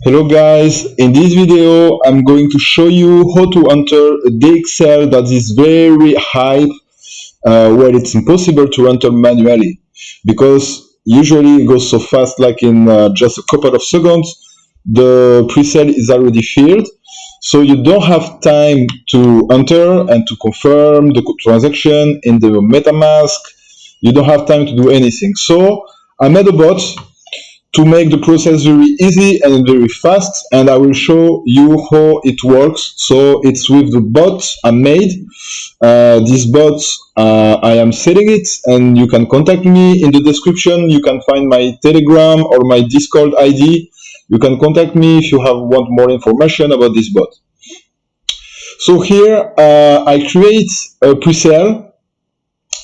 Hello guys, in this video I'm going to show you how to enter a DXL that is very high where it's impossible to enter manually because usually it goes so fast, like in just a couple of seconds the pre-sale is already filled, so you don't have time to enter and to confirm the transaction in the MetaMask. You don't have time to do anything, so I made a bot to make the process very easy and very fast, and I will show you how it works. So it's with the bot I made. This bot, I am selling it, and you can contact me in the description. You can find my Telegram or my Discord ID. You can contact me if you want more information about this bot. So here I create a pre-sale.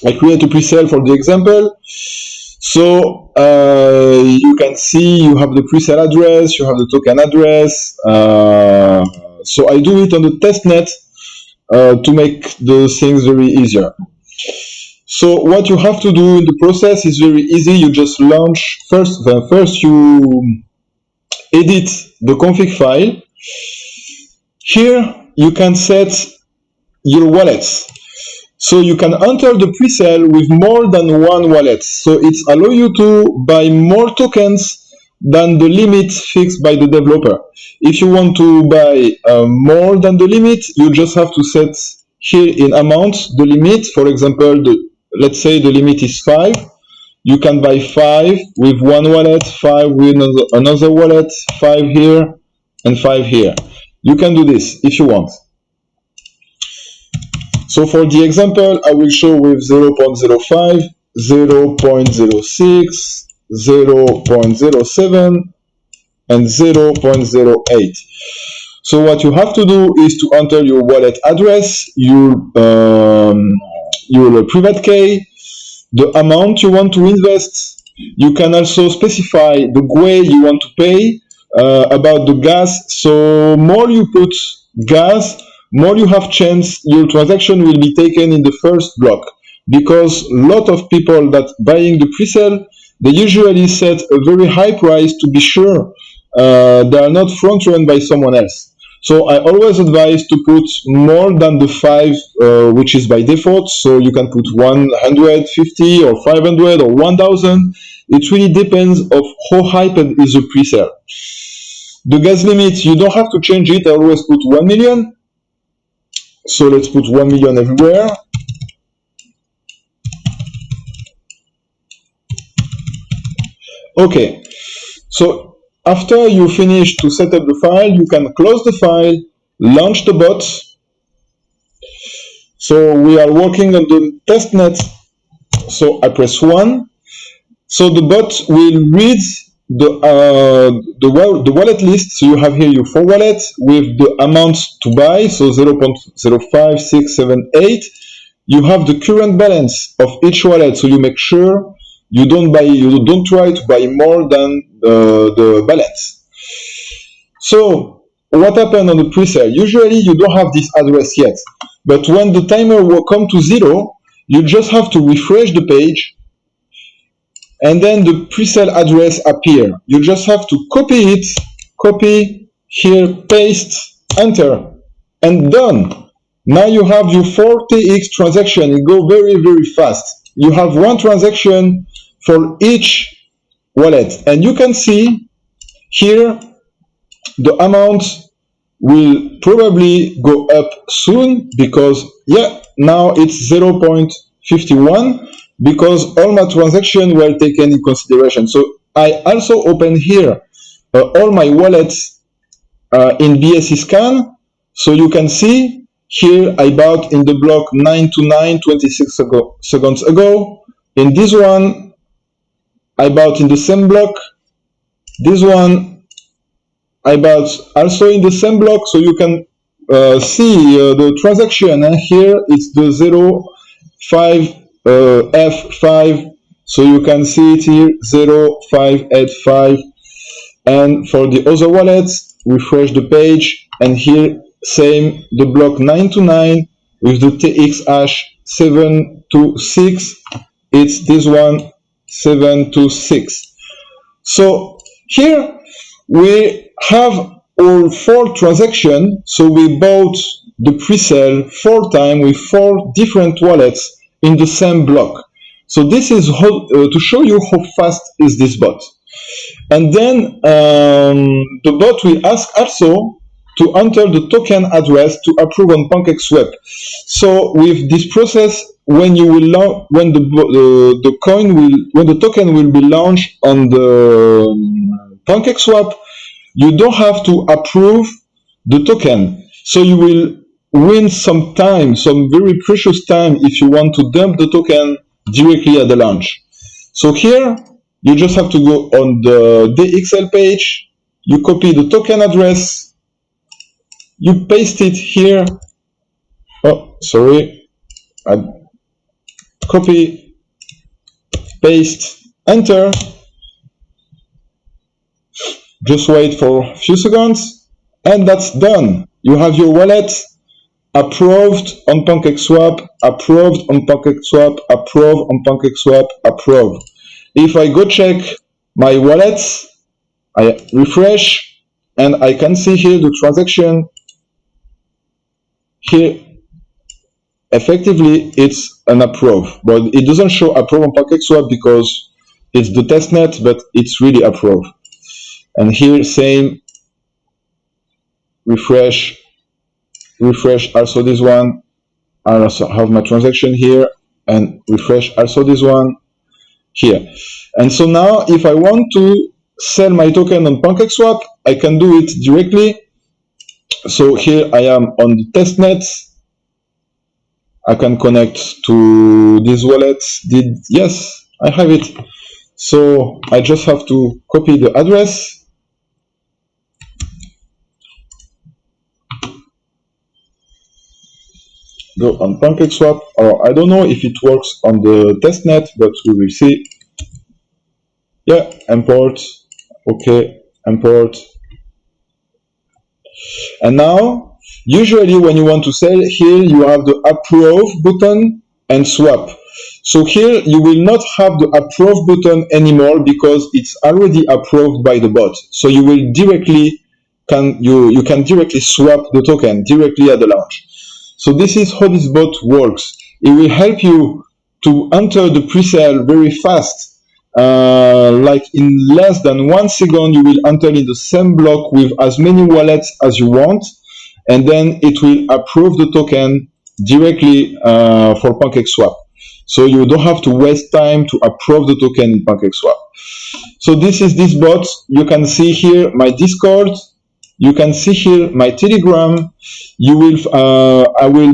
I create a pre-sale for the example. So you can see you have the pre-sale address, you have the token address. So I do it on the testnet to make the things very easier. So what you have to do in the process is very easy. You just launch first you edit the config file. Here you can set your wallets. So you can enter the pre-sale with more than one wallet. So it allows you to buy more tokens than the limit fixed by the developer. If you want to buy more than the limit, you just have to set here in amount the limit. For example, let's say the limit is 5. You can buy 5 with one wallet, 5 with another wallet, 5 here, and 5 here. You can do this if you want. So for the example, I will show with 0.05, 0.06, 0.07, and 0.08. So what you have to do is to enter your wallet address, your private key, the amount you want to invest. You can also specify the way you want to pay, about the gas. So more you put gas, more you have chance your transaction will be taken in the first block, because a lot of people that buying the pre-sale, they usually set a very high price to be sure they are not front run by someone else. So I always advise to put more than the 5 which is by default. So you can put 150 or 500 or 1000. It really depends of how hyped is the pre-sale. The gas limit, you don't have to change it. I always put 1 million. So let's put 1 million everywhere. Okay, so after you finish to set up the file, you can close the file, launch the bot. So we are working on the testnet. So I press 1. So the bot will read the wallet list. So you have here your 4 wallets with the amounts to buy, so 0.05, 6, 7, 8. You have the current balance of each wallet, so you make sure you don't try to buy more than the balance. So what happened on the pre-sale? Usually you don't have this address yet, but when the timer will come to 0, you just have to refresh the page, and then the pre-sale address appear. You just have to copy it, copy here, paste, enter, and done. Now you have your 4TX transaction. It goes very, very fast. You have one transaction for each wallet, and you can see here the amount will probably go up soon, because now it's 0.51, because all my transactions were taken in consideration. So I also open here all my wallets in BSC scan. So you can see here I bought in the block 9 to 9 26 seconds ago. In this one I bought in the same block. This one I bought also in the same block. So you can see the transaction, and here it's the 05 F5, so you can see it here 0585. And for the other wallets, refresh the page, and here same, the block 9 to 9 with the TX hash 726. It's this one, 726. So here we have our 4 transactions, so we bought the pre-sale 4 times with 4 different wallets in the same block. So this is how, to show you how fast is this bot. And then the bot will ask also to enter the token address to approve on PancakeSwap. So with this process, when you will when the coin will when the token will be launched on the PancakeSwap, you don't have to approve the token. So you will win some time, some very precious time, if you want to dump the token directly at the launch. So here you just have to go on the DXL page, you copy the token address, you paste it here. Oh, sorry. Copy, paste, enter. Just wait for a few seconds, and that's done. You have your wallet approved on PancakeSwap, approved on PancakeSwap, approved on PancakeSwap, approved. If I go check my wallets, I refresh, and I can see here the transaction. Here, effectively, it's an approve, but it doesn't show approve on PancakeSwap because it's the testnet, but it's really approve. And here, same, refresh, also this one. I also have my transaction here, and refresh also this one here. And so now, if I want to sell my token on PancakeSwap, I can do it directly. So here I am on the testnet. I can connect to this wallet. Yes, I have it. So I just have to copy the address. Go on PancakeSwap, or I don't know if it works on the testnet, but we will see. Yeah, import. Okay, import. And now, usually when you want to sell, here you have the approve button and swap. So here you will not have the approve button anymore because it's already approved by the bot. So you will directly you can directly swap the token directly at the launch. So this is how this bot works. It will help you to enter the pre-sale very fast. Like in less than 1 second, you will enter in the same block with as many wallets as you want, and then it will approve the token directly for PancakeSwap. So you don't have to waste time to approve the token in PancakeSwap. So this is this bot. You can see here my Discord. You can see here my Telegram. You will I will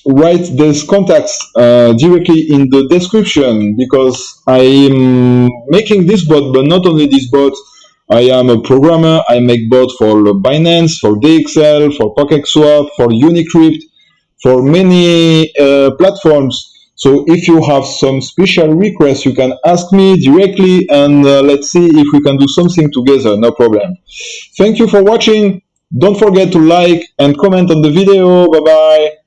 write these contacts directly in the description because I am making this bot, but not only this bot. I am a programmer. I make bots for Binance, for DXL, for PancakeSwap, for Unicrypt, for many platforms. So if you have some special requests, you can ask me directly, and let's see if we can do something together. No problem. Thank you for watching. Don't forget to like and comment on the video. Bye bye.